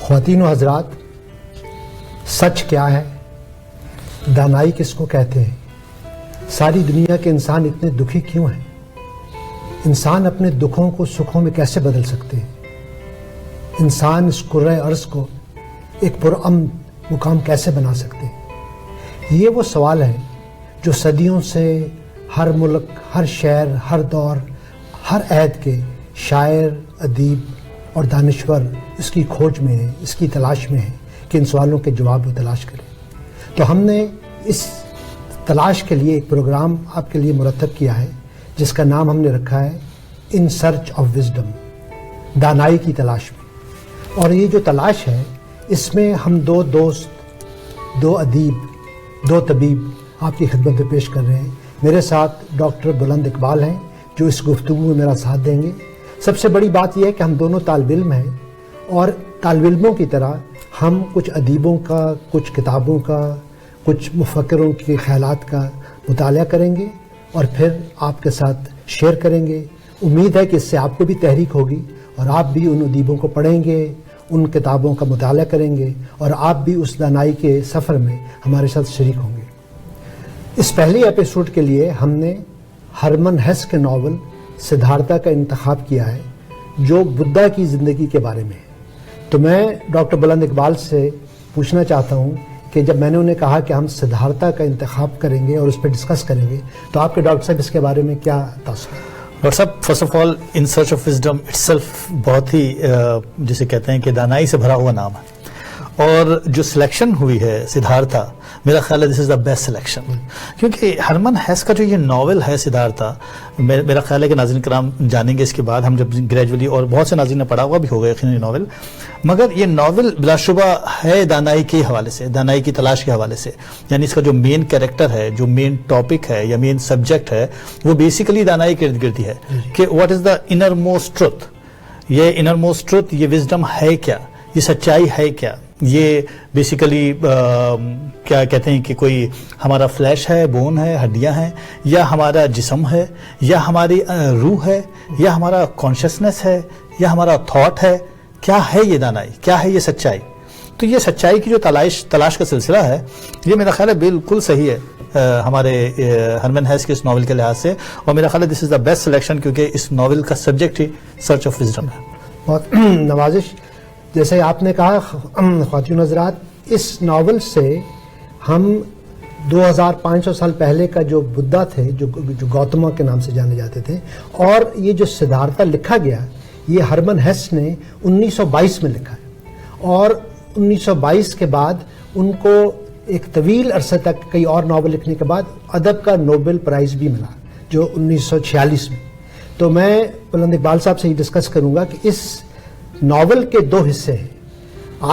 خواتین و حضرات، سچ کیا ہے؟ دانائی کس کو کہتے ہیں؟ ساری دنیا کے انسان اتنے دکھی کیوں ہیں؟ انسان اپنے دکھوں کو سکھوں میں کیسے بدل سکتے ہیں؟ انسان اس کرۂ ارض کو ایک پرامن مقام کیسے بنا سکتے ہیں؟ یہ وہ سوال ہے جو صدیوں سے ہر ملک، ہر شہر، ہر دور، ہر عہد کے شاعر، ادیب اور دانشور اس کی کھوج میں ہیں، اس کی تلاش میں ہیں کہ ان سوالوں کے جواب وہ تلاش کریں۔ تو ہم نے اس تلاش کے لیے ایک پروگرام آپ کے لیے مرتب کیا ہے جس کا نام ہم نے رکھا ہے ان سرچ آف وزڈم، دانائی کی تلاش میں۔ اور یہ جو تلاش ہے اس میں ہم دو دوست، دو ادیب، دو طبیب آپ کی خدمت میں پیش کر رہے ہیں۔ میرے ساتھ ڈاکٹر بلند اقبال ہیں جو اس گفتگو میں میرا ساتھ دیں گے۔ سب سے بڑی بات یہ ہے کہ ہم دونوں طالب علم ہیں اور طالب علموں کی طرح ہم کچھ ادیبوں کا، کچھ کتابوں کا، کچھ مفکروں کے خیالات کا مطالعہ کریں گے اور پھر آپ کے ساتھ شیئر کریں گے۔ امید ہے کہ اس سے آپ کو بھی تحریک ہوگی اور آپ بھی ان ادیبوں کو پڑھیں گے، ان کتابوں کا مطالعہ کریں گے اور آپ بھی اس دانائی کے سفر میں ہمارے ساتھ شریک ہوں گے۔ اس پہلے ایپیسوڈ کے لیے ہم نے ہرمن ہیس کے ناول سدھارتھا کا انتخاب کیا ہے جو بدھا کی زندگی کے بارے میں ہے۔ تو میں ڈاکٹر بلند اقبال سے پوچھنا چاہتا ہوں کہ جب میں نے انہیں کہا کہ ہم سدھارتھا کا انتخاب کریں گے اور اس پہ ڈسکس کریں گے تو آپ کے ڈاکٹر صاحب اس کے بارے میں کیا تاثر ہے؟ ڈاکٹر صاحب، first of all in search of wisdom it self بہت ہی جسے کہتے ہیں کہ دانائی سے بھرا ہوا نام ہے، اور جو سلیکشن ہوئی ہے سدھارتھا، میرا خیال ہے this is the best selection, کیونکہ ہرمن ہیس کا جو یہ ناول ہے سدھارتھا، میرا خیال ہے کہ ناظرین کرام جانیں گے اس کے بعد، ہم جب گریجولی، اور بہت سے ناظرین نے پڑھا ہوا بھی ہوگا یقیناً یہ ناول، مگر یہ ناول بلا شبہ ہے دانائی کے حوالے سے، دانائی کی تلاش کے حوالے سے، یعنی اس کا جو مین کیریکٹر ہے، جو مین ٹاپک ہے یا مین سبجیکٹ ہے، وہ بیسیکلی دانائی کے ارد گرد ہی ہے کہ what is the inner most truth, یہ انر موسٹ ٹروتھ، یہ وزڈم ہے کیا، یہ سچائی ہے کیا، یہ بیسیکلی کیا کہتے ہیں کہ کوئی ہمارا فلیش ہے، بون ہے، ہڈیاں ہیں، یا ہمارا جسم ہے، یا ہماری روح ہے، یا ہمارا کانشسنس ہے، یا ہمارا تھاٹ ہے، کیا ہے یہ دانائی، کیا ہے یہ سچائی؟ تو یہ سچائی کی جو تلاش کا سلسلہ ہے، یہ میرا خیال ہے بالکل صحیح ہے ہمارے ہرمن ہیس کے اس ناول کے لحاظ سے، اور میرا خیال ہے this is the best selection, کیونکہ اس ناول کا subject he search of wisdom ہے۔ بہت نوازش، جیسے آپ نے کہا خواتین حضرات، اس ناول سے ہم 2500 سال پہلے کا جو بدھا تھے، جو گوتما کے نام سے جانے جاتے تھے، اور یہ جو سدھارتھا لکھا گیا یہ ہرمن ہیس نے 1922 میں لکھا ہے، اور 1922 کے بعد ان کو ایک طویل عرصے تک کئی اور ناول لکھنے کے بعد ادب کا نوبل پرائز بھی ملا جو 1946 میں۔ تو میں بلند اقبال صاحب سے یہ ڈسکس کروں گا کہ اس ناول کے دو حصے ہیں۔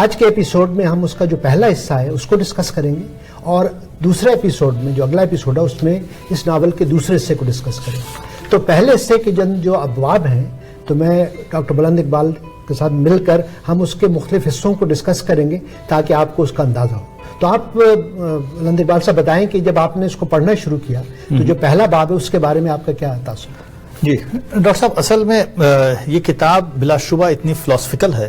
آج کے ایپیسوڈ میں ہم اس کا جو پہلا حصہ ہے اس کو ڈسکس کریں گے، اور دوسرے ایپیسوڈ میں جو اگلا ایپیسوڈ ہے اس میں اس ناول کے دوسرے حصے کو ڈسکس کریں گے۔ تو پہلے حصے کے جو ابواب ہیں تو میں ڈاکٹر بلند اقبال کے ساتھ مل کر ہم اس کے مختلف حصوں کو ڈسکس کریں گے تاکہ آپ کو اس کا اندازہ ہو۔ تو آپ بلند اقبال صاحب بتائیں کہ جب آپ نے اس کو پڑھنا شروع کیا تو جو پہلا باب ہے اس کے بارے میں آپ کا کیا تاثر ہے؟ جی ڈاکٹر صاحب، اصل میں یہ کتاب بلا شبہ اتنی فلسفیکل ہے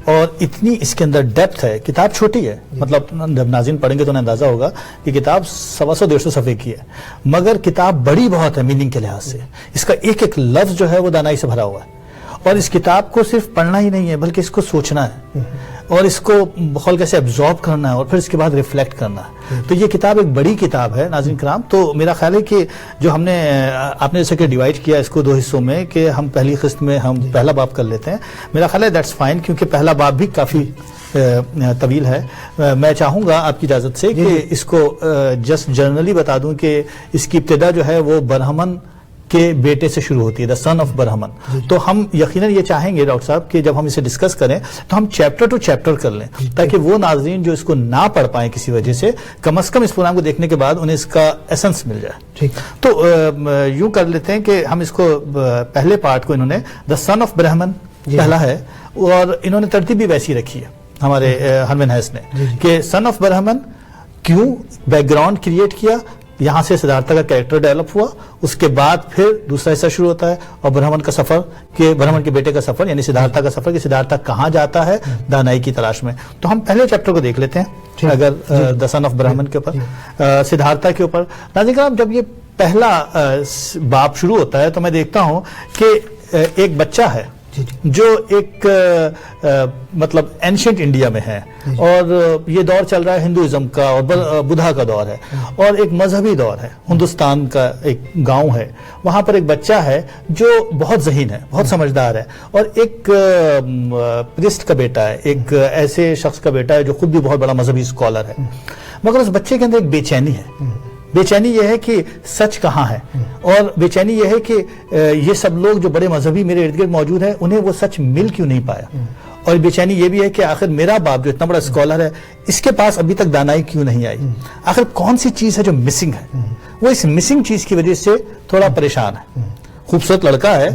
اور اتنی اس کے اندر ڈیپتھ ہے۔ کتاب چھوٹی ہے، مطلب جب ناظرین پڑھیں گے تو انہیں اندازہ ہوگا کہ کتاب 125-150 صفحے کی ہے، مگر کتاب بڑی بہت ہے میننگ کے لحاظ سے۔ اس کا ایک ایک لفظ جو ہے وہ دانائی سے بھرا ہوا ہے، اور اس کتاب کو صرف پڑھنا ہی نہیں ہے بلکہ اس کو سوچنا ہے اور اس کو بخول کیسے ایبزارب کرنا ہے اور پھر اس کے بعد ریفلیکٹ کرنا ہے۔ تو یہ کتاب ایک بڑی کتاب ہے ناظرین کرام۔ تو میرا خیال ہے کہ جو ہم نے آپ نے جیسے کہ ڈیوائڈ کیا اس کو دو حصوں میں کہ ہم پہلی قسط میں ہم پہلا باب کر لیتے ہیں، میرا خیال ہے دیٹس فائن، کیونکہ پہلا باب بھی کافی طویل ہے۔ میں چاہوں گا آپ کی اجازت سے کہ اس کو جسٹ جنرلی بتا دوں کہ اس کی ابتدا جو ہے وہ برہمن کے بیٹے سے شروع ہوتی ہے، دا سن آف برہمن۔ تو ہم یقیناً یہ چاہیں گے ڈاکٹر صاحب کہ جب ہم اسے ڈسکس کریں تو ہم چیپٹر ٹو چیپٹر کر لیں، تاکہ وہ ناظرین جو اس کو نہ پڑھ پائیں کسی وجہ سے، کم از کم اس پروگرام کو دیکھنے کے بعد انہیں اس کا ایسنس مل جائے۔ تو یوں کر لیتے ہیں کہ ہم اس کو پہلے پارٹ کو انہوں نے دا سن آف برہمن پہلا ہے، اور انہوں نے ترتیب بھی ویسی رکھی ہے ہمارے ہرمن ہیس نے کہ سن آف برہمن کیوں بیک گراؤنڈ کریٹ کیا، یہاں سے سدھارتھا کا کیریکٹر ڈیولپ ہوا, اس کے بعد پھر دوسرا حصہ شروع ہوتا ہے اور برہمن کا سفر, کہ برہمن کے بیٹے کا سفر یعنی سدھارتھا کا سفر, کہ سدھارتھا کہاں جاتا ہے دانائی کی تلاش میں. تو ہم پہلے چیپٹر کو دیکھ لیتے ہیں اگر دا سن آف برہمن کے اوپر, سدھارتھا کے اوپر. ناظرین کرام, جب یہ پہلا باب شروع ہوتا ہے تو میں دیکھتا ہوں کہ ایک بچہ ہے جو ایک مطلب اینشنٹ انڈیا میں ہے, اور یہ دور چل رہا ہے ہندوازم کا اور بدھا کا دور ہے, اور ایک مذہبی دور ہے. ہندوستان کا ایک گاؤں ہے, وہاں پر ایک بچہ ہے جو بہت ذہین ہے, بہت سمجھدار ہے, اور ایک پریسٹ کا بیٹا ہے, ایک ایسے شخص کا بیٹا ہے جو خود بھی بہت بڑا مذہبی اسکالر ہے. مگر اس بچے کے اندر ایک بے چینی ہے. بے چینی یہ ہے کہ سچ کہاں ہے, اور بے چینی یہ ہے کہ یہ سب لوگ جو بڑے مذہبی میرے ارد گرد موجود ہیں انہیں وہ سچ مل کیوں نہیں پایا, اور بے چینی یہ بھی ہے کہ آخر میرا باپ جو اتنا بڑا اسکالر ہے اس کے پاس ابھی تک دانائی کیوں نہیں آئی, آخر کون سی چیز ہے جو مسنگ ہے. وہ اس مسنگ چیز کی وجہ سے تھوڑا پریشان ہے. خوبصورت لڑکا ہے,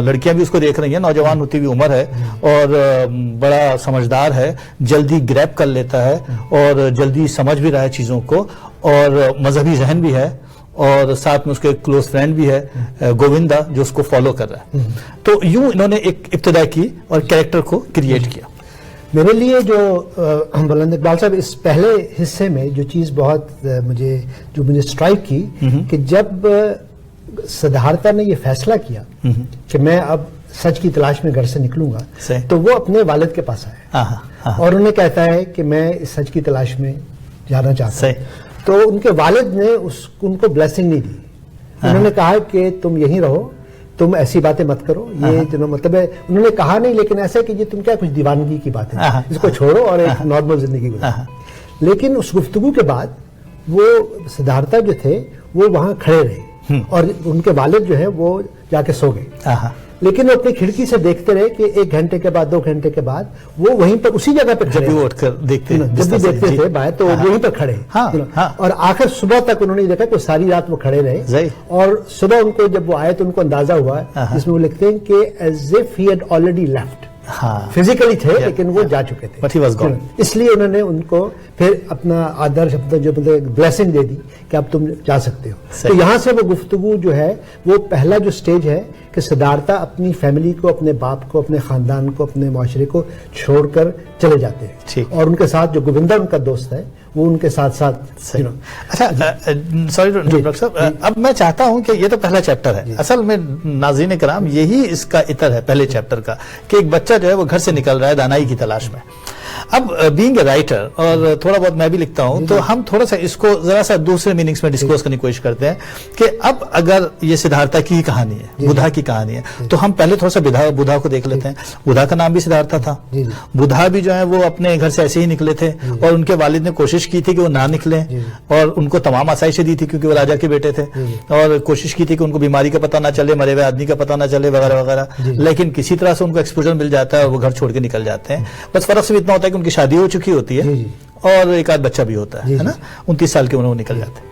لڑکیاں بھی اس کو دیکھ رہی ہیں, نوجوان ہوتی ہوئی عمر ہے, اور بڑا سمجھدار ہے, جلدی گریب کر لیتا ہے اور جلدی سمجھ بھی رہا ہے چیزوں کو, اور مذہبی ذہن بھی ہے, اور ساتھ میں اس کے ایک کلوز فرینڈ بھی ہے گووندا جو اس کو فالو کر رہا ہے. تو یوں انہوں نے ایک ابتدا کی اور کریکٹر کو کریٹ کیا. میرے لیے جو بلند اقبال صاحب اس پہلے حصے میں جو چیز بہت مجھے سٹرائک کی, کہ جب سدھارتھا نے یہ فیصلہ کیا کہ میں اب سچ کی تلاش میں گھر سے نکلوں گا, تو وہ اپنے والد کے پاس آیا اور انہیں کہتا ہے کہ میں اس سچ کی تلاش میں جانا چاہتا ہوں. تو ان کے والد نے ان کو بلیسنگ نہیں دی. انہوں نے کہا کہ تم یہیں رہو, تم ایسی باتیں مت کرو. یہ جو مطلب ہے, انہوں نے کہا نہیں, لیکن ایسا کہ یہ تم کیا کچھ دیوانگی کی بات ہے, اس کو چھوڑو اور ایک نارمل زندگی گزارو. لیکن اس گفتگو کے بعد وہ سدھارتھا جو تھے وہ وہاں کھڑے رہے, اور ان کے والد جو ہے وہ جا کے سو گئے. لیکن وہ اپنی کھڑکی سے دیکھتے رہے کہ 1 گھنٹے کے بعد 2 گھنٹے کے بعد وہ وہیں پر اسی جگہ پہ جب بھی اٹھ کر دیکھتے, جب بھی دیکھتے تھے باہر تو وہیں پر کھڑے, اور آخر صبح تک انہوں نے دیکھا کہ ساری رات وہ کھڑے رہے, اور صبح ان کو جب وہ آئے تو ان کو اندازہ ہوا, جس میں وہ لکھتے ہیں کہ as if he had already left. Physically تھے لیکن وہ جا چکے تھے, اس لیے انہوں نے ان کو پھر اپنا آدرش, اپنا جو بلیسنگ دے دی کہ اب تم جا سکتے ہو. تو یہاں سے وہ گفتگو جو ہے وہ پہلا جو سٹیج ہے کہ سدھارتھا اپنی فیملی کو, اپنے باپ کو, اپنے خاندان کو, اپنے معاشرے کو چھوڑ کر چلے جاتے ہیں, اور ان کے ساتھ جو گووندا ان کا دوست ہے وہ ان کے ساتھ ساتھ. اچھا, سوری ڈاکٹر صاحب, اب میں چاہتا ہوں کہ یہ تو پہلا چیپٹر ہے, اصل میں ناظرین کرام یہی اس کا عطر ہے پہلے چیپٹر کا, کہ ایک بچہ جو ہے وہ گھر سے نکل رہا ہے دانائی کی تلاش میں. اب بینگ اے رائٹر, اور تھوڑا بہت میں بھی لکھتا ہوں, تو ہم تھوڑا سا اس کو ذرا سا دوسرے میننگز میں ڈسکلوز کرنے کی کوشش کرتے ہیں کہ اب اگر یہ سدھارتھا کی کہانی ہے, بدھا کی کہانی ہے, تو ہم پہلے تھوڑا سا بدھا کو دیکھ لیتے ہیں. بدھا کا نام بھی سدھارتھا تھا. بدھا بھی جو ہے وہ اپنے گھر سے ایسے ہی نکلے تھے, اور ان کے والد نے کوشش کی تھی کہ وہ نہ نکلیں, اور ان کو تمام آسائشیں دی تھی کیونکہ وہ راجا کے بیٹے تھے, اور کوشش کی تھی کہ ان کو بیماری کا پتہ نہ چلے, مرے ہوئے آدمی کا پتہ نہ چلے, وغیرہ وغیرہ. لیکن کسی طرح سے ان کو ایکسپوجر مل جاتا ہے اور وہ گھر چھوڑ کے نکل جاتے ہیں. بس فرق صرف اتنا ہوتا ہے کہ ان کی شادی ہو چکی ہوتی ہے اور ایک آدھ بچہ بھی ہوتا ہے نا, 29 سال کے انہوں نکل جاتے ہیں.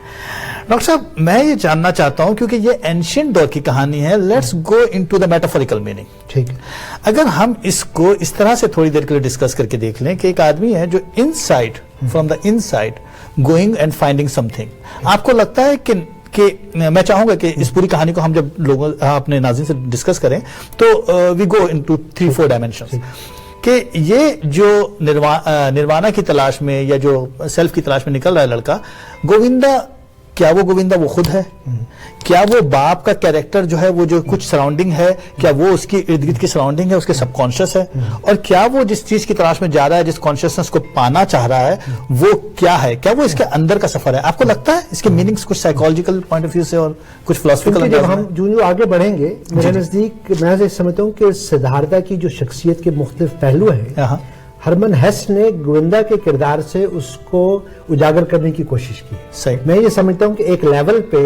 ڈاکٹر صاحب, میں یہ جاننا چاہتا ہوں کیونکہ یہ اینشنٹ دور کی کہانی ہے, let's go into the metaphorical meaning. ٹھیک ہے, اگر ہم اس کو اس طرح سے تھوڑی دیر کے لیے ڈسکس کر کے دیکھ لیں کہ ایک آدمی ہے جو inside, from the inside going and finding something. آپ کو لگتا ہے کہ میں چاہوں گا کہ اس پوری کہانی کو ہم جب لوگوں اپنے ناظرین سے ڈسکس کریں تو وی گو انٹو 3-4 ڈائمینشنز, کہ یہ جو نروانا کی تلاش میں یا جو سیلف کی تلاش میں نکل رہا ہے لڑکا, گووندا, کیا وہ گووندا وہ خود ہے؟ کیا وہ باپ کا کیریکٹر جو ہے وہ جو کچھ سراؤنڈنگ ہے, کیا وہ اس کی ارد گرد کی سراؤنڈنگ ہے, اس کے سب کانشیس ہے؟ اور کیا وہ جس چیز کی تلاش میں جا رہا ہے, جس کانشیسنس کو پانا چاہ رہا ہے, وہ کیا ہے؟ کیا وہ اس کے اندر کا سفر ہے؟ آپ کو لگتا ہے اس کے میننگز کچھ سائیکولوجیکل پوائنٹ آف ویو سے اور کچھ فلسفیکل؟ جب ہم جو آگے بڑھیں گے, میرے نزدیک میں سمجھتا ہوں کہ سدھارتھا کی جو شخصیت کے مختلف پہلو ہیں, ہرمن ہیس نے گووندا کے کردار سے اس کو اجاگر کرنے کی کوشش کی. صحیح. میں یہ سمجھتا ہوں کہ ایک لیول پہ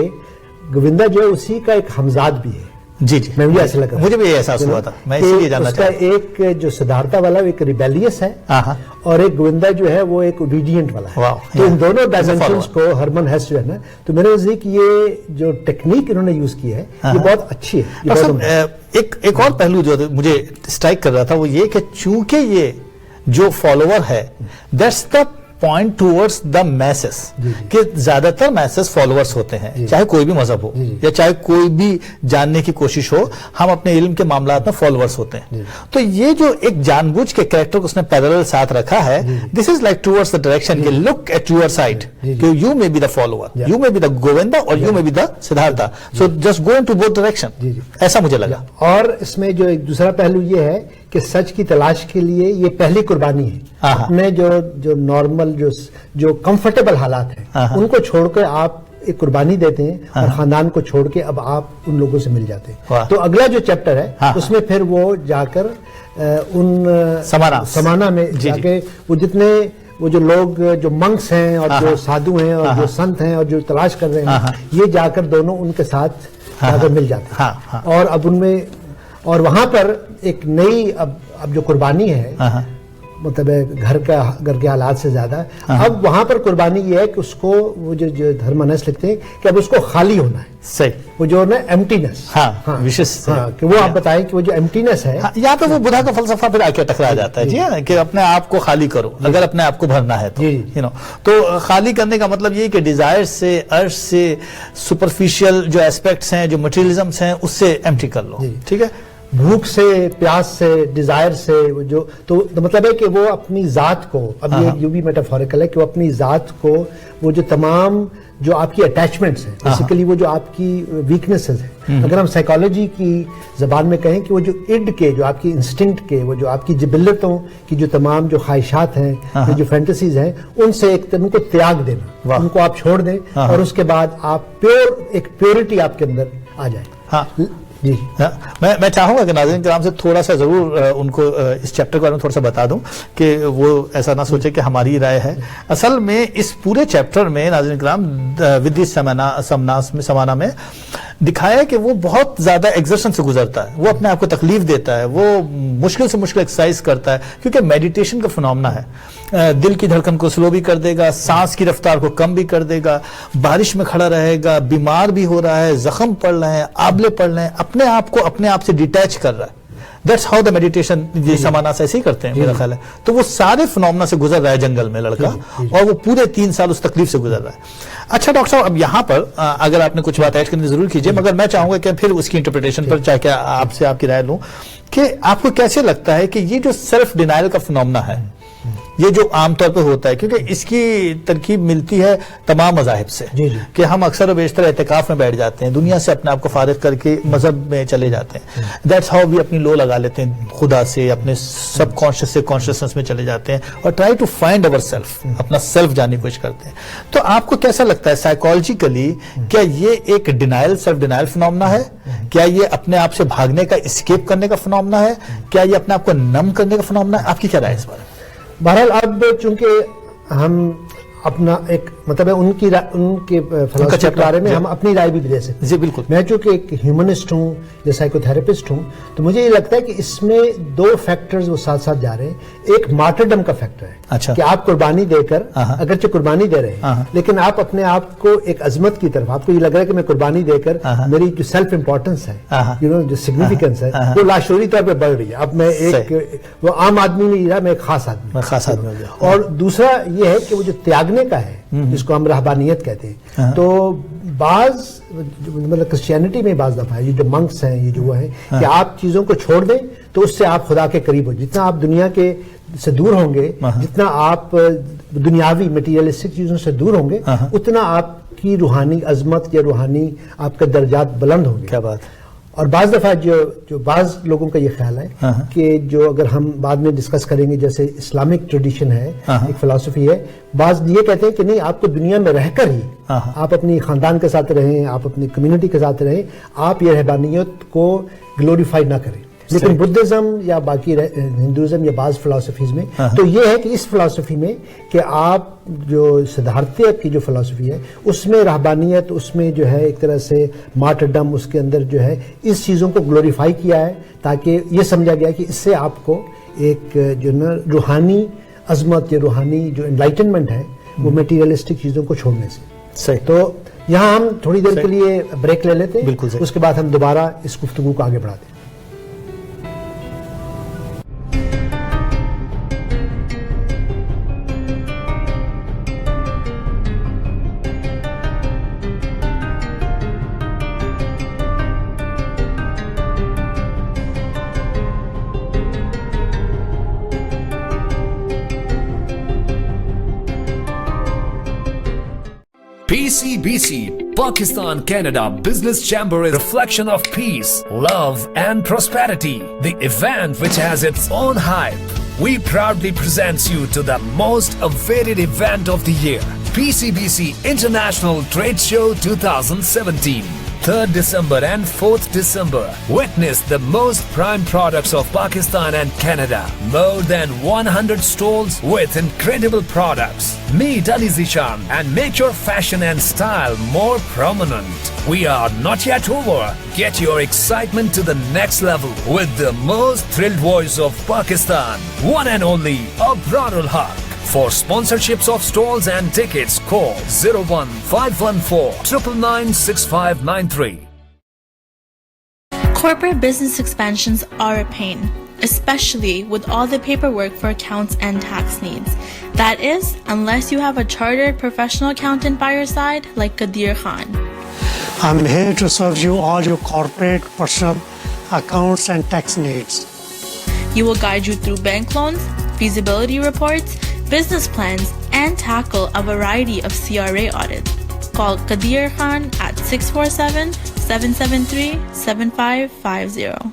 گووندا جو ہے اسی کا ایک ہمزاد بھی ہے. جی جی, میں بھی ایسا لگا, مجھے بھی احساس ہوا تھا. میں اسی لیے جاننا چاہتا ہوں, ایک جو سدھارتھا والا ایک ریبیلیس ہے, اور ایک گووندا جو ہے وہ ایک اوبیڈینٹ والا ہے. تو ان دونوں ڈائمینشنز کو ہرمن ہیس جو ہے نا, تو میرے نزدیک یہ جو ٹیکنیک انہوں نے یوز کی ہے یہ بہت اچھی ہے. ایک اور پہلو جو مجھے اسٹرائک کر رہا تھا وہ یہ کہ چونکہ یہ جو فالوور ہے, that's the point towards the masses کہ زیادہ تر میسز فالوورز ہوتے ہیں, چاہے کوئی بھی مذہب ہو یا چاہے کوئی بھی جاننے کی کوشش ہو, ہم اپنے علم کے معاملات میں فالوورز ہوتے ہیں. تو یہ جو ایک جان بوجھ کے کریکٹر کو اس نے پیرلل ساتھ رکھا ہے, this is like towards the direction کہ لک ایٹ یور سائڈ, کہ you may be the follower, you may be the Govinda اور you may be the Siddhartha, so just go into both direction. ایسا مجھے لگا. اور اس میں جو ایک دوسرا پہلو یہ ہے کہ سچ کی تلاش کے لیے یہ پہلی قربانی ہے. اپنے جو نارمل جو کمفرٹیبل حالات ہیں ان کو چھوڑ کر آپ ایک قربانی دیتے ہیں, اور خاندان کو چھوڑ کے اب آپ ان لوگوں سے مل جاتے ہیں. تو اگلا جو چیپٹر ہے اس میں پھر وہ جا کر ان سمانا میں جا کے وہ جو لوگ جو منکس ہیں اور جو سادھو ہیں اور جو سنت ہیں اور جو تلاش کر رہے ہیں, یہ جا کر دونوں ان کے ساتھ جا کر مل جاتے ہیں. اور اب ان میں اور وہاں پر ایک نئی اب جو قربانی ہے, مطلب گھر کے حالات سے زیادہ اب وہاں پر قربانی یہ ہے کہ اس کو وہ جو دھرمانس لکھتے ہیں کہ اب اس کو خالی ہونا ہے. صحیح. وہ جو نا ایمٹینس, کہ وہ آپ بتائیں کہ وہ جو ایمٹینس ہے, یہاں پہ وہ بدھا کا فلسفہ پھر آ کے ٹکرا جاتا ہے. جی ہاں, کہ اپنے آپ کو خالی کرو اگر اپنے آپ کو بھرنا ہے تو خالی کرنے کا مطلب یہ کہ ڈیزائر سے, ارش سے, سپرفیشل جو ایسپیکٹس ہیں, جو مٹیریلزمس ہیں, اس سے ایمٹی کر لو. ٹھیک ہے. بھوک سے, پیاس سے, ڈیزائر سے, جو تو مطلب ہے کہ وہ اپنی ذات کو, اب یہ بھی میٹافوریکل ہے کہ وہ اپنی ذات کو, وہ جو تمام جو آپ کی اٹیچمنٹس ہیں, بیسیکلی وہ جو آپ کی ویکنیسز ہیں, اگر ہم سائیکالوجی کی زبان میں کہیں کہ وہ جو اڈ کے, جو آپ کی انسٹنکٹ کے, وہ جو آپ کی جبلتوں کی جو تمام جو خواہشات ہیں, جو فینٹیسیز ہیں, ان سے ان کو تیاگ دینا, ان کو آپ چھوڑ دیں, اور اس کے بعد آپ ایک پیورٹی آپ کے اندر آ جائے. جی میں چاہوں گا کہ ناظرین کرام سے تھوڑا سا ضرور ان کو اس چیپٹر کے بارے میں تھوڑا سا بتا دوں کہ وہ ایسا نہ سوچے کہ ہماری رائے ہے. اصل میں اس پورے چیپٹر میں ناظرین کرام ودی سمانا میں دکھایا ہے کہ وہ بہت زیادہ ایگزرشن سے گزرتا ہے, وہ اپنے آپ کو تکلیف دیتا ہے, وہ مشکل سے مشکل ایکسرسائز کرتا ہے, کیونکہ میڈیٹیشن کا فنومنا ہے. دل کی دھڑکن کو سلو بھی کر دے گا, سانس کی رفتار کو کم بھی کر دے گا, بارش میں کھڑا رہے گا, بیمار بھی ہو رہا ہے, زخم پڑ رہے ہیں, آبلے پڑ رہے ہیں, اپنے آپ کو اپنے آپ سے ڈیٹیچ کر رہا ہے. That's how the meditation. Samana سے ایسے ہی کرتے ہیں میرا خیال ہے. تو وہ سارے فنومنا سے گزر رہا ہے جنگل میں لڑکا, اور وہ پورے 3 سال اس تکلیف سے گزر رہا ہے. اچھا ڈاکٹر صاحب, اب یہاں پر اگر آپ نے کچھ بات ایڈ کرنی ضرور کیجئے, مگر میں چاہوں گا کہ پھر اس کی انٹرپریٹیشن پر چاہے کیا آپ سے آپ کی رائے لوں کہ آپ کو کیسے لگتا ہے کہ یہ جو سیلف ڈینائل کا فنومنا ہے, یہ جو عام طور پہ ہوتا ہے, کیونکہ اس کی ترکیب ملتی ہے تمام مذاہب سے, کہ ہم اکثر و بیشتر اعتکاف میں بیٹھ جاتے ہیں, دنیا سے اپنے آپ کو فارغ کر کے مذہب میں چلے جاتے ہیں. دیٹس ہاؤ بھی اپنی لو لگا لیتے ہیں خدا سے, اپنے سب کانشیس سے کانشیسنس میں چلے جاتے ہیں, اور try to find our self, اپنا سیلف جاننے کی کوشش کرتے ہیں. تو آپ کو کیسا لگتا ہے سائیکالوجیکلی, کیا یہ ایک ڈینائل, سیلف ڈینائل فنومنا ہے؟ کیا یہ اپنے آپ سے بھاگنے کا, اسکیپ کرنے کا فنومنا ہے؟ کیا یہ اپنے آپ کو نم کرنے کا فنومنا ہے؟ آپ کی کیا رائے ہے اس بارے میں؟ بہرحال اب چونکہ ہم اپنا ایک مطلب ہے ان کے فلسفے کے بارے میں ہم اپنی رائے بھی دے سکتے ہیں. جی بالکل. میں چونکہ ایک ہیومنسٹ ہوں یا سائیکو تھراپسٹ ہوں, تو مجھے یہ لگتا ہے کہ اس میں 2 فیکٹرز وہ ساتھ ساتھ جا رہے ہیں. ایک مارٹرڈم کا فیکٹر ہے, اچھا, کہ آپ قربانی دے کر, اگرچہ قربانی دے رہے ہیں, لیکن آپ اپنے آپ کو ایک عظمت کی طرف, آپ کو یہ لگ رہا ہے کہ میں قربانی دے کر میری جو سیلف امپورٹنس ہے, جو سگنیفیکینس ہے, وہ لاشعوری طور پہ بڑھ رہی ہے. اب میں ایک وہ عام آدمی نہیں رہا, میں ایک خاص آدمی. اور دوسرا یہ ہے کہ وہ جو تیاگنے کا ہے, جس کو ہم رہبانیت کہتے ہیں, تو بعض مطلب کرسچینٹی میں بعض دفعہ یہ جو منکس ہیں, یہ جو وہ ہیں کہ آپ چیزوں کو چھوڑ دیں تو اس سے آپ خدا کے قریب ہو. جتنا آپ دنیا کے سے دور ہوں گے, جتنا آپ دنیاوی مٹیریلسٹک چیزوں سے دور ہوں گے, اتنا آپ کی روحانی عظمت یا روحانی آپ کے درجات بلند ہوں گے. کیا بات. اور بعض دفعہ جو بعض لوگوں کا یہ خیال ہے کہ جو اگر ہم بعد میں ڈسکس کریں گے, جیسے اسلامک ٹریڈیشن ہے, ایک فلسفی ہے, بعض یہ کہتے ہیں کہ نہیں, آپ کو دنیا میں رہ کر ہی آپ اپنی خاندان کے ساتھ رہیں, آپ اپنی کمیونٹی کے ساتھ رہیں, آپ یہ رہبانیت کو گلوریفائی نہ کریں. لیکن بدھزم یا باقی ہندوازم یا بعض فلسفیز میں تو یہ ہے کہ اس فلسفی میں کہ آپ جو سدھارتھیہ کی جو فلسفی ہے, اس میں رہبانیت, اس میں جو ہے ایک طرح سے مارٹرڈم, اس کے اندر جو ہے اس چیزوں کو گلوریفائی کیا ہے, تاکہ یہ سمجھا گیا کہ اس سے آپ کو ایک جو نا روحانی عظمت یا روحانی جو انلائٹنمنٹ ہے, وہ میٹیریلسٹک چیزوں کو چھوڑنے سے. صحیح. تو یہاں ہم تھوڑی دیر کے لیے بریک لے لیتے ہیں, بالکل, اس کے بعد ہم دوبارہ اس گفتگو کو آگے بڑھاتے ہیں. PCBC, Pakistan-Canada Business Chamber is a reflection of peace, love and prosperity. The event which has its own hype. We proudly presents you to the most awaited event of the year, PCBC International Trade Show 2017. 3rd December and 4th December. Witness the most prime products of Pakistan and Canada. More than 100 stalls with incredible products. Meet Ali Zishan and make your fashion and style more prominent. We are not yet over. Get your excitement to the next level with the most thrilled voice of Pakistan. One and only Abrarul Haq. For sponsorships of stalls and tickets, call 01514 999 6593. Corporate business expansions are a pain, especially with all the paperwork for accounts and tax needs. That is, unless you have a chartered professional accountant by your side like Qadir Khan. I'm here to serve you all your corporate, personal, accounts and tax needs. You will guide you through bank loans, feasibility reports, business plans, and tackle a variety of CRA audits. Call Qadir Khan at 647-773-7550.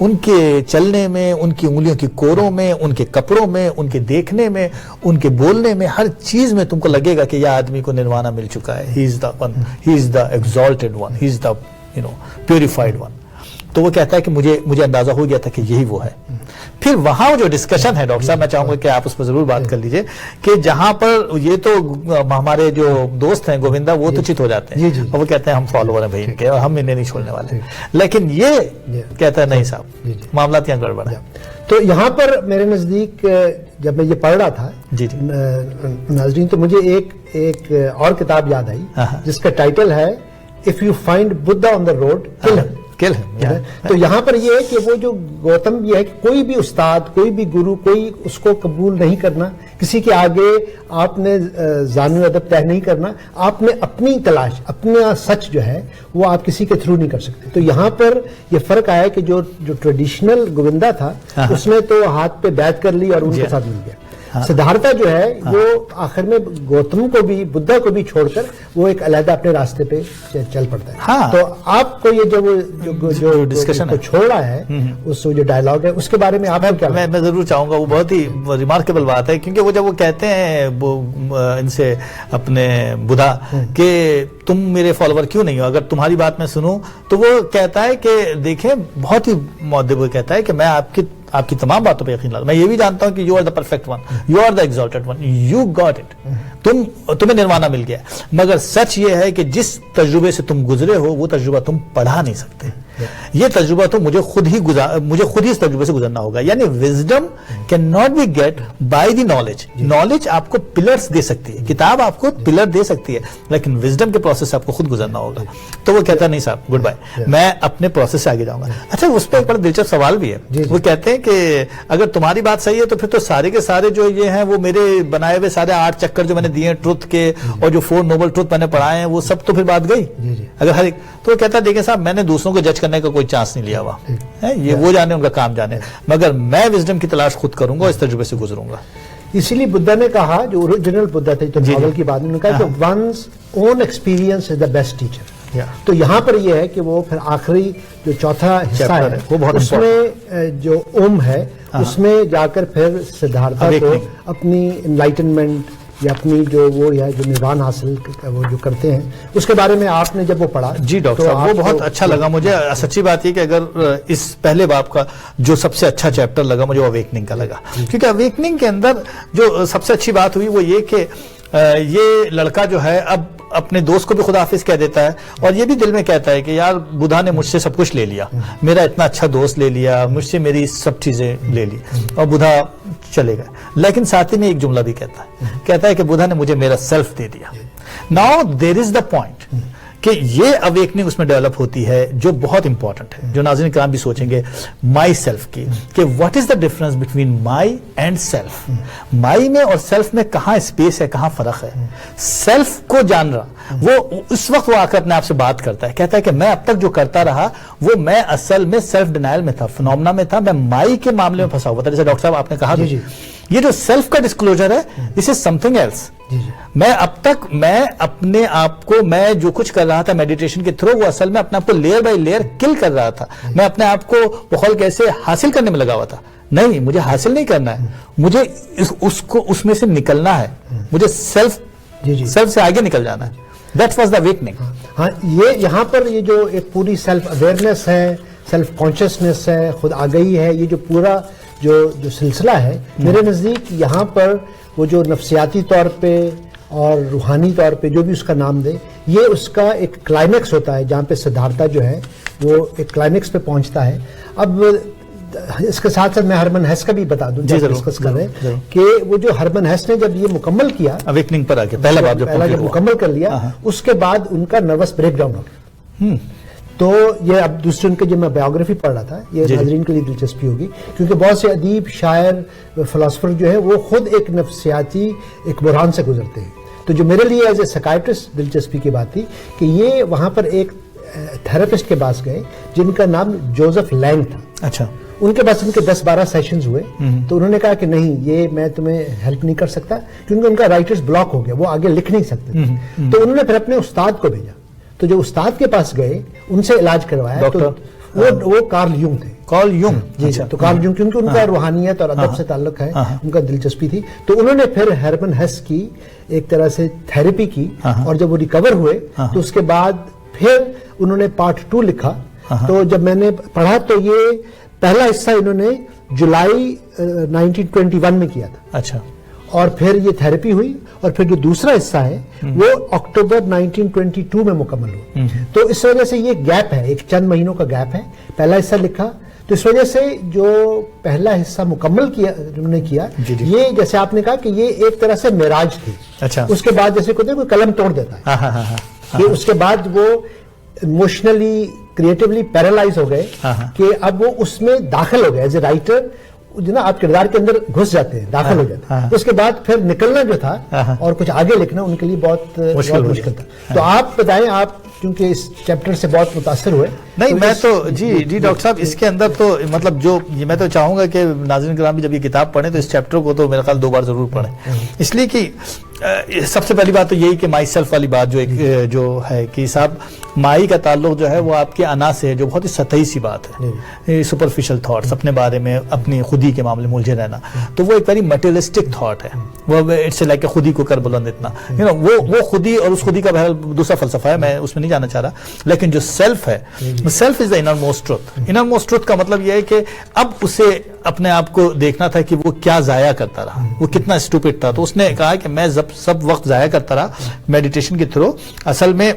ان کے چلنے میں، ان کی انگلیوں کی کوروں میں، ان کے کپڑوں میں، ان کے دیکھنے میں، ان کے بولنے میں، ہر چیز میں تم کو لگے گا کہ یہ آدمی کو نروانا مل چکا ہے. ہی از دا ایگزالٹڈ ون، ہی از دا پیوریفائڈ ون. تو وہ کہتا ہے کہ مجھے اندازہ ہو گیا تھا کہ یہی وہ ہے. پھر وہاں جو ڈسکشن ہے ڈاکٹر صاحب، میں چاہوں گا کہ آپ اس پر ضرور بات کر لیجئے کہ جہاں پر یہ تو ہمارے جو دوست ہیں گووندا وہ تو چت ہو جاتے ہیں اور وہ کہتے ہیں ہم فالوور ہیں بھائی ان کے اور ہم انہیں نہیں چھوڑنے والے، لیکن یہ کہتا ہے نہیں صاحب معاملات یہاں گڑبڑ ہے. تو یہاں پر میرے نزدیک جب میں یہ پڑھ رہا تھا ناظرین تو مجھے ایک اور کتاب یاد آئی جس کا ٹائٹل ہے if you find Buddha on the road کل ہم. تو یہاں پر یہ ہے کہ وہ جو گوتم یہ ہے کہ کوئی بھی استاد، کوئی بھی گرو، کوئی اس کو قبول نہیں کرنا، کسی کے آگے آپ نے زانو ادب طے نہیں کرنا، آپ نے اپنی تلاش، اپنا سچ جو ہے وہ آپ کسی کے تھرو نہیں کر سکتے. تو یہاں پر یہ فرق آیا کہ جو ٹریڈیشنل گووندا تھا اس نے تو ہاتھ پہ بیعت کر لی اور ان کے ساتھ مل گیا. سدھارتھا جو ہے وہ آخر میں گوتم کو بھی، بدھا کو بھی چھوڑ کر وہ ایک علیحدہ اپنے راستے پہ چل پڑتا ہے. تو آپ کو یہ جو ڈسکشن کو چھوڑ رہا ہے اس جو ڈائلاگ ہے اس کے بارے میں آپ کیا؟ میں ضرور چاہوں گا، وہ بہت ہی ریمارکیبل بات ہے کیونکہ وہ جب وہ کہتے ہیں ان سے اپنے بدھا کہ تم میرے فالوور کیوں نہیں ہو، اگر تمہاری بات میں سنوں، تو وہ کہتا ہے کہ دیکھیں بہت ہی مؤدب وہ کہتا ہے کہ میں آپ کی تمام باتوں پہ یقین لاتا ہوں، میں یہ بھی جانتا ہوں کہ you are the perfect one, you are the exalted one, you got it, تمہیں نروانا مل گیا. مگر سچ یہ ہے کہ جس تجربے سے تم گزرے ہو وہ تجربہ تم پڑھا نہیں سکتے. یہ تجربہ تو مجھے خود ہی اس تجربے سے گزرنا ہوگا. یعنی wisdom can not be get by the knowledge. Knowledge آپ کو پلرز دے سکتی ہے، کتاب آپ کو پلر دے سکتی ہے، لیکن وزڈم کے پروسیس سے آپ کو خود گزرنا ہوگا. تو وہ کہتا نہیں صاحب گڈ بائی، میں اپنے پروسیس سے آگے جاؤں گا. اچھا اس پہ ایک بڑا دلچسپ سوال بھی ہے. وہ کہتے ہیں کہ اگر تمہاری بات صحیح ہے تو پھر تو سارے کے سارے جو یہ ہیں وہ میرے بنائے ہوئے سارے 8 چکر جو میں نے دیے ہیں ٹروتھ کے اور جو 4 نوبل ٹروتھ میں نے پڑھائے ہیں وہ سب تو پھر بات گئی اگر ہر ایک. تو وہ کہتا ہے دیکھیں صاحب میں نے دوسروں کو جج کرنے کا کوئی چانس نہیں لیا ہوا ہے، یہ وہ جانے ان کا کام جانے، مگر میں وزڈم کی تلاش خود کروں گا، اس تجربے سے گزروں گا. اسی لیے بدھا نے کہا، جو اوریجنل بدھا تھے تو ناول کی بات نے کہا کہ one's own experience is the best teacher. تو یہاں پر یہ ہے کہ وہ پھر آخری جو چوتھا حصہ ہے وہ بہت اس میں جو ہے اس میں جا کر پھر سدھارتھا کو اپنی انلائٹنمنٹ یا اپنی جو وہ ہے جو نروان حاصل وہ جو کرتے ہیں اس کے بارے میں آپ نے جب وہ پڑھا. جی ڈاکٹر صاحب وہ بہت اچھا لگا مجھے. سچی بات یہ کہ اگر اس پہلے باب کا جو سب سے اچھا چیپٹر لگا مجھے اویکننگ کا لگا، کیونکہ اویکننگ کے اندر جو سب سے اچھی بات ہوئی وہ یہ کہ یہ لڑکا جو ہے اب اپنے دوست کو بھی خدا حافظ کہہ دیتا ہے اور یہ بھی دل میں کہتا ہے کہ یار بدھا نے مجھ سے سب کچھ لے لیا، میرا اتنا اچھا دوست لے لیا، مجھ سے میری سب چیزیں لے لی اور بدھا چلے گئے. لیکن ساتھ ہی میں ایک جملہ بھی کہتا ہے کہ بدھا نے مجھے میرا سیلف دے دیا. Now there is the point کہ یہ اویکننگ اس میں ڈیولپ ہوتی ہے جو بہت امپورٹنٹ ہے، جو ناظرین کرام بھی سوچیں گے مائی سیلف کی کہ what is the difference between my and self. My میں اور سیلف میں کہاں اسپیس ہے، کہاں فرق ہے. سیلف کو جان رہا وہ اس وقت وہ آ کر اپنے آپ سے بات کرتا ہے، کہتا ہے کہ میں اب تک جو کرتا رہا وہ میں اصل میں سیلف ڈینائل میں تھا، فنومنا میں تھا، میں مائی کے معاملے میں پھنسا ہوا تھا. جیسے ڈاکٹر صاحب آپ نے کہا یہ جو سیلف کا ڈسکلوجر ہے this is some thing else. میں اب تک میں اپنے آپ کو میں جو کچھ کر رہا تھا میڈیٹیشن کے تھرو وہ اصل میں اپنے آپ کو لیئر بائی لیئر کل کر رہا تھا. میں اپنے آپ کو بخول کیسے حاصل کرنے میں لگا ہوا تھا. نہیں، مجھے حاصل نہیں کرنا ہے، مجھے اس میں سے نکلنا ہے، مجھے سیلف سے آگے نکل جانا ہے. That was the awakening. ہاں یہ یہاں پر یہ جو ایک پوری سیلف اویئرنیس ہے، سیلف کانشیسنیس ہے، خود آگئی ہے، یہ جو پورا جو سلسلہ ہے میرے نزدیک یہاں پر وہ جو نفسیاتی طور پہ اور روحانی طور پہ جو بھی اس کا نام دے یہ اس کا ایک کلائمیکس ہوتا ہے جہاں پہ سدھارتھا جو ہے وہ ایک کلائمیکس پہ پہنچتا ہے. اب اس کے ساتھ ساتھ میں ہرمن ہیس کا بھی بتا دوں ڈسکس کر رہے ہیں کہ وہ جو ہرمن ہیس نے جب یہ مکمل کیا اویکننگ پر آگے پہلا جب مکمل کر لیا اس کے بعد ان کا نروس بریک ڈاؤن ہو گیا. تو یہ اب دوسرے ان کے جو میں بایوگرافی پڑھ رہا تھا یہ ناظرین کے لیے دلچسپی ہوگی کیونکہ بہت سے ادیب، شاعر، فلاسفر جو ہے وہ خود ایک نفسیاتی ایک بحران سے گزرتے ہیں. تو جو میرے لیے ایز اے سائیکائٹرسٹ دلچسپی کی بات تھی کہ یہ وہاں پر ایک تھراپسٹ کے پاس گئے جن کا نام جوزف لینگ تھا. اچھا. ان کے پاس ان کے 10-12 سیشنز ہوئے تو انہوں نے کہا کہ نہیں یہ میں تمہیں ہیلپ نہیں کر سکتا کیونکہ ان کا رائٹرز بلاک ہو گیا، وہ آگے لکھ نہیں سکتے. تو انہوں نے پھر اپنے استاد کو بھیجا. تو جو استاد کے پاس گئے ان سے علاج کروایا. وہ کارل یونگ تھے. Carl Jung. جی تو کارل یونگ کیونکہ ان کا روحانیت اور ادب سے تعلق ہے, ان کا دلچسپی تھی, تو انہوں نے پھر ہرمن ہیس کی ایک طرح سے تھراپی کی, اور جب وہ ریکور ہوئے تو اس کے بعد پھر انہوں نے پارٹ 2 لکھا. تو جب میں نے پڑھا تو یہ پہلا حصہ انہوں نے جولائی 1921 میں کیا تھا. اچھا. اور پھر یہ تھراپی ہوئی, اور پھر جو دوسرا حصہ ہے وہ اکتوبر 1922 میں مکمل ہوا. تو اس وجہ سے یہ گیپ ہے, ایک چند مہینوں کا گیپ ہے. پہلا حصہ لکھا تو اس وجہ سے جو پہلا حصہ مکمل کیا انہوں نے کیا, یہ جیسے آپ نے کہا کہ یہ ایک طرح سے معراج تھی. اچھا. اس کے بعد جیسے کوئی قلم توڑ دیتا ہے, کہ اس کے بعد وہ ایموشنلی کریٹیولی پیرالائز ہو گئے, کہ اب وہ اس میں داخل ہو گئے ایز اے رائٹر, جو نا آپ کردار کے اندر گھس جاتے ہیں, داخل ہو جاتے ہیں. اس کے بعد پھر نکلنا جو تھا اور کچھ آگے لکھنا ان کے لیے بہت مشکل تھا. تو آپ بتائیں, آپ کیونکہ اس چیپٹر سے بہت متاثر ہوئے. نہیں میں تو جی ڈاکٹر صاحب اس کے اندر تو مطلب جو میں تو چاہوں گا کہ ناظرین کرام بھی جب یہ کتاب پڑھیں تو اس چیپٹر کو تو میرا خیال 2 بار ضرور پڑھیں, اس لیے کہ سب سے پہلی بات تو یہی کہ مائی سیلف والی بات جو ہے کہ صاحب مائی کا تعلق جو ہے وہ آپ کے انا سے ہے, جو بہت ہی سطحی سی بات ہے, سپرفیشل تھاٹس, اپنے بارے میں اپنی خودی کے معاملے میں الجھے رہنا, تو وہ ایک ویری مٹیریلسٹک تھاٹ ہے. وہ اٹس لائک خودی کو کر بلند اتنا, وہ خودی, اور اس خودی کا بہرحال دوسرا فلسفہ ہے, میں اس میں نہیں جانا چاہ رہا. لیکن جو سیلف ہے, self is the inner most truth. Inner most truth کا مطلب یہ ہے کہ اب اسے اپنے آپ کو دیکھنا تھا کہ وہ کیا ضائع کرتا رہا, وہ کتنا اسٹوپڈ تھا. تو اس نے کہا کہ میں سب وقت ضائع کرتا رہا میڈیٹیشن کے تھرو. اصل میں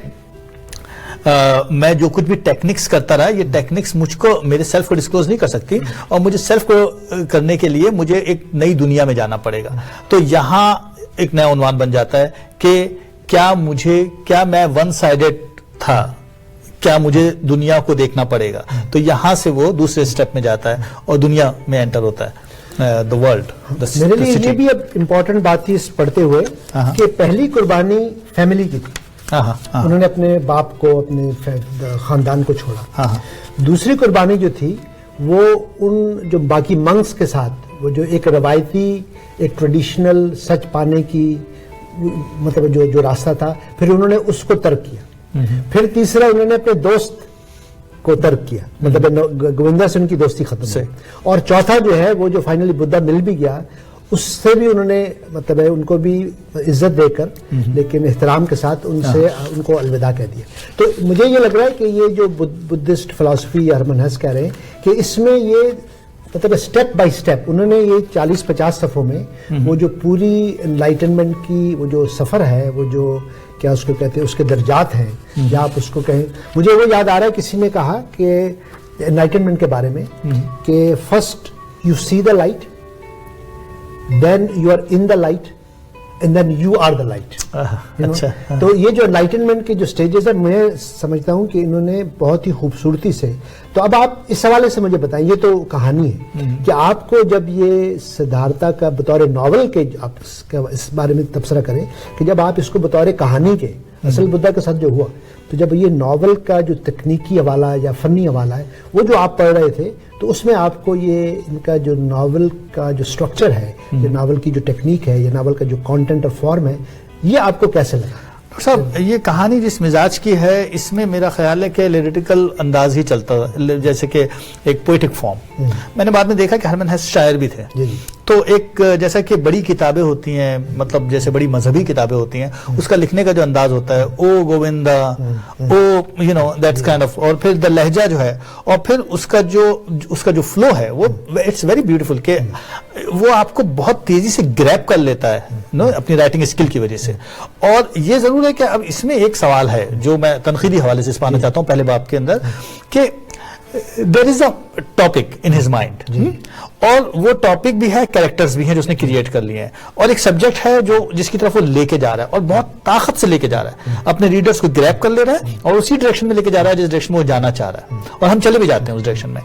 میں جو کچھ بھی ٹیکنکس کرتا رہا, یہ ٹیکنکس مجھ کو میرے سیلف کو ڈسکلوز نہیں کر سکتی, اور مجھے سیلف کو کرنے کے لیے مجھے ایک نئی دنیا میں جانا پڑے گا. تو یہاں ایک نیا عنوان بن جاتا ہے کہ کیا میں ون سائیڈڈ تھا, کیا مجھے دنیا کو دیکھنا پڑے گا. تو یہاں سے وہ دوسرے سٹیپ میں جاتا ہے اور دنیا میں انٹر ہوتا ہے, the world. میرے لیے یہ بھی اب امپورٹنٹ بات تھی اس پڑھتے ہوئے کہ پہلی قربانی فیملی کی تھی. انہوں نے اپنے باپ کو, اپنے خاندان کو چھوڑا. دوسری قربانی جو تھی وہ ان جو باقی منکس کے ساتھ, وہ جو ایک روایتی, ایک ٹریڈیشنل سچ پانے کی مطلب جو راستہ تھا, پھر انہوں نے اس کو ترک کیا. پھر تیسرا انہوں نے اپنے دوست کو ترک کیا, مطلب گووندا سے ان کی دوستی ختم ہوئی. اور چوتھا جو ہے وہ جو فائنلی بدھا مل بھی گیا, اس سے بھی انہوں نے مطلب ان کو بھی عزت دے کر لیکن احترام کے ساتھ ان کو الوداع کہہ دیا. تو مجھے یہ لگ رہا ہے کہ یہ جو بدھسٹ فلسفی یا ہرمن ہیس کہہ رہے ہیں کہ اس میں یہ مطلب اسٹیپ بائی اسٹیپ انہوں نے یہ 40-50 صفحوں میں وہ جو پوری انلائٹنمنٹ کی وہ جو سفر ہے, وہ جو کیا اس کو کہتے ہیں, اس کے درجات ہیں, یا آپ اس کو کہیں, مجھے وہ یاد آ رہا ہے کسی نے کہا کہ انلائٹنمنٹ کے بارے میں کہ first you see the light, then you are in the light and then you are the light. تو یہ جو انلائٹنمنٹ کے جو سٹیجز ہیں, میں سمجھتا ہوں کہ انہوں نے بہت ہی خوبصورتی سے. تو اب آپ اس حوالے سے مجھے بتائیں, یہ تو کہانی ہے کہ آپ کو جب یہ سدھارتھا کا بطور ناول کے آپ اس بارے میں تبصرہ کریں کہ جب آپ اس کو بطور کہانی کے اصل بدھا کے ساتھ جو ہوا, تو جب یہ ناول کا جو تکنیکی حوالہ یا فنی حوالہ ہے وہ جو آپ پڑھ رہے تھے, تو اس میں آپ کو یہ ان کا جو ناول کا جو سٹرکچر ہے, جو ناول کی جو ٹیکنیک ہے, یا ناول کا جو کانٹینٹ اور فارم ہے, یہ آپ کو کیسے لگا؟ صاحب یہ کہانی جس مزاج کی ہے, اس میں میرا خیال ہے کہ لیریٹیکل انداز ہی چلتا, جیسے کہ ایک پوئٹک فارم. میں نے بعد میں دیکھا کہ ہرمن ہیس شاعر بھی تھے. تو ایک جیسا کہ بڑی کتابیں ہوتی ہیں, مطلب جیسے بڑی مذہبی کتابیں ہوتی ہیں, اس کا لکھنے کا جو انداز ہوتا ہے, oh Govinda, oh you know that's kind of, اور پھر دا لہجہ جو ہے, اور پھر اس کا جو فلو ہے وہ اٹس ویری بیوٹیفل, کہ وہ آپ کو بہت تیزی سے گریب کر لیتا ہے اپنی رائٹنگ اسکل کی وجہ سے. اور یہ ضرور ہے کہ اب اس میں ایک سوال ہے جو میں تنقیدی حوالے سے اس پانا چاہتا ہوں پہلے باب کے اندر, کہ there is a topic in his mind, اور وہ ٹاپک بھی ہے, کریکٹرز بھی ہیں جو اس نے کریٹ کر لیے ہیں, اور ایک سبجیکٹ ہے جو جس کی طرف وہ لے کے جا رہا ہے, اور بہت طاقت سے لے کے جا رہا ہے, اپنے ریڈرز کو گریب کر لے رہا ہے اور اسی ڈائریکشن میں لے کے جا رہا ہے جس ڈائریکشن میں وہ جانا چاہ رہا ہے, اور ہم چلے بھی جاتے ہیں اس ڈائریکشن میں.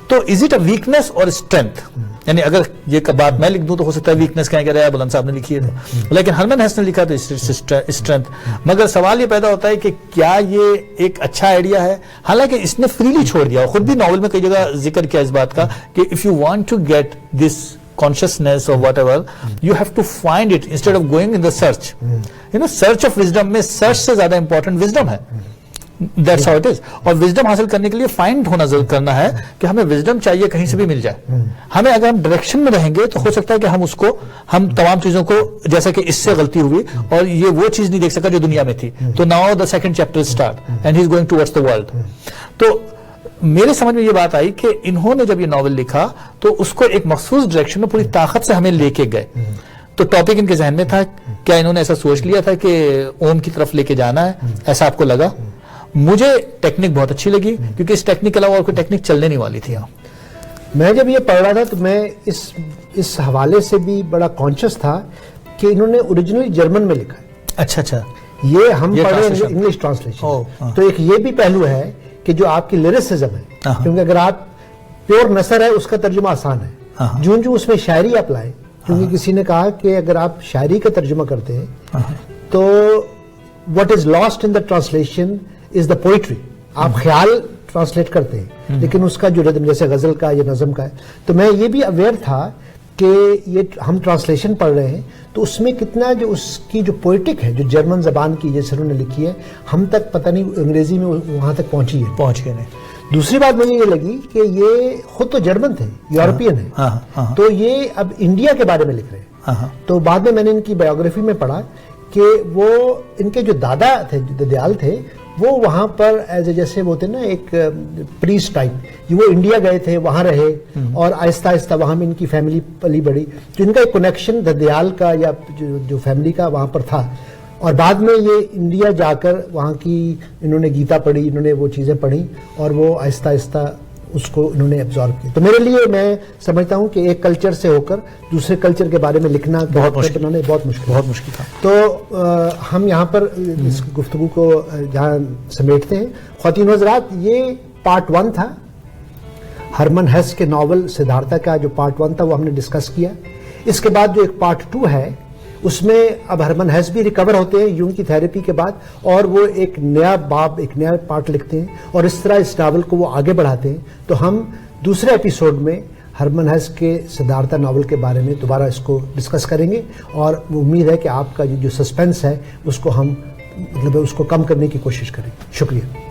تو از اٹ اے ویکنیس اور اسٹرینتھ؟ یعنی اگر یہ بات میں لکھ دوں تو ہو سکتا ہے ویکنیس کہیں کہ رہا ہے بلند صاحب نے لکھی ہے, لیکن ہرمن ہیس نے لکھا تو اسٹرینتھ. مگر سوال یہ پیدا ہوتا ہے کہ کیا یہ ایک اچھا آئیڈیا ہے؟ حالانکہ اس نے فریلی چھوڑ دیا, خود بھی ناول میں کئی جگہ ذکر کیا اس بات کا کہ if you want to get this consciousness or whatever, you have to find it instead of going in the search. search of wisdom میں search سے زیادہ important wisdom ہے. That's how it is. اور وزڈم حاصل کرنے کے لیے find ہونا ضرور کرنا ہے کہ ہمیں وزڈم چاہیے کہیں سے بھی مل جائے. ہمیں اگر ہم ڈائریکشن میں رہیں گے تو ہو سکتا ہے کہ ہم تمام چیزوں کو, جیسا کہ اس سے غلطی ہوئی اور یہ وہ چیز نہیں دیکھ سکا جو دنیا میں تھی, تو now the second chapter start and he is going towards the world. تو میرے سمجھ میں یہ بات آئی کہ انہوں نے جب یہ ناول لکھا تو اس کو ایک مخصوص ڈائریکشن میں پوری طاقت سے ہمیں لے کے گئے. تو ٹاپک ان کے ذہن میں تھا, کیا انہوں نے ایسا سوچ لیا تھا کہ اوم کی طرف لے کے جانا ہے, ایسا آپ کو لگا؟ مجھے ٹیکنک بہت اچھی لگی کیونکہ اس ٹیکنک کے علاوہ اور کوئی ٹیکنک چلنے نہیں والی تھی. میں جب یہ پڑھ رہا تھا تو میں اس حوالے سے بھی بڑا کانشیس تھا کہ انہوں نے اوریجنلی جرمن میں لکھا ہے. اچھا, یہ ہم پڑھ رہے ہیں انگلش ٹرانسلیشن. تو ایک یہ بھی پہلو ہے کہ جو آپ کی لیرسزم ہے, کیونکہ اگر آپ پیور نثر ہے اس کا ترجمہ آسان ہے, جون اس میں شاعری آپ لائے, کیونکہ کسی نے کہا کہ اگر آپ شاعری کا ترجمہ کرتے ہیں تو what is lost in the translation is the poetry. آپ خیال ٹرانسلیٹ کرتے ہیں لیکن اس کا جو ردم جیسے غزل کا یا نظم کا ہے. تو میں یہ بھی اویئر تھا کہ یہ ہم ٹرانسلیشن پڑھ رہے ہیں تو اس میں کتنا جو اس کی جو پوئٹک ہے, جو جرمن زبان کی جیسے انہوں نے لکھی ہے, ہم تک پتہ نہیں انگریزی میں وہاں تک پہنچی ہے. پہنچ گئے نہیں. دوسری بات مجھے یہ لگی کہ یہ خود تو جرمن تھے, یورپین ہیں, تو یہ اب انڈیا کے بارے میں لکھ رہے ہیں. تو بعد میں نے ان کی بایوگرافی میں پڑھا کہ وہ ان کے جو دادا تھے, جو ددیال تھے, وہ وہاں پر ایز اے جیسے وہ تھے نا ایک پریسٹ ٹائپ, وہ انڈیا گئے تھے, وہاں رہے اور آہستہ آہستہ وہاں میں ان کی فیملی پلی بڑھی. تو ان کا ایک کنیکشن ددیال کا یا جو فیملی کا وہاں پر تھا. اور بعد میں یہ انڈیا جا کر وہاں کی انہوں نے گیتا پڑھی, انہوں نے وہ چیزیں پڑھی اور وہ آہستہ آہستہ اس کو انہوں نے ابزارو کیا. تو میرے لیے میں سمجھتا ہوں کہ ایک کلچر سے ہو کر دوسرے کلچر کے بارے میں لکھنا بہت مشکل تھا. تو ہم یہاں پر اس گفتگو کو جہاں سمیٹتے ہیں. خواتین و حضرات, یہ پارٹ 1 تھا ہرمن ہیس کے ناول سدھارتھا کا. جو پارٹ 1 تھا وہ ہم نے ڈسکس کیا. اس کے بعد جو ایک پارٹ 2 ہے اس میں اب ہرمن ہیس بھی ریکور ہوتے ہیں یونگ کی تھیراپی کے بعد, اور وہ ایک نیا باب, ایک نیا پارٹ لکھتے ہیں اور اس طرح اس ناول کو وہ آگے بڑھاتے ہیں. تو ہم دوسرے ایپیسوڈ میں ہرمن ہیس کے سدھارتھا ناول کے بارے میں دوبارہ اس کو ڈسکس کریں گے, اور امید ہے کہ آپ کا جو سسپینس ہے اس کو ہم مطلب اس کو کم کرنے کی کوشش کریں. شکریہ.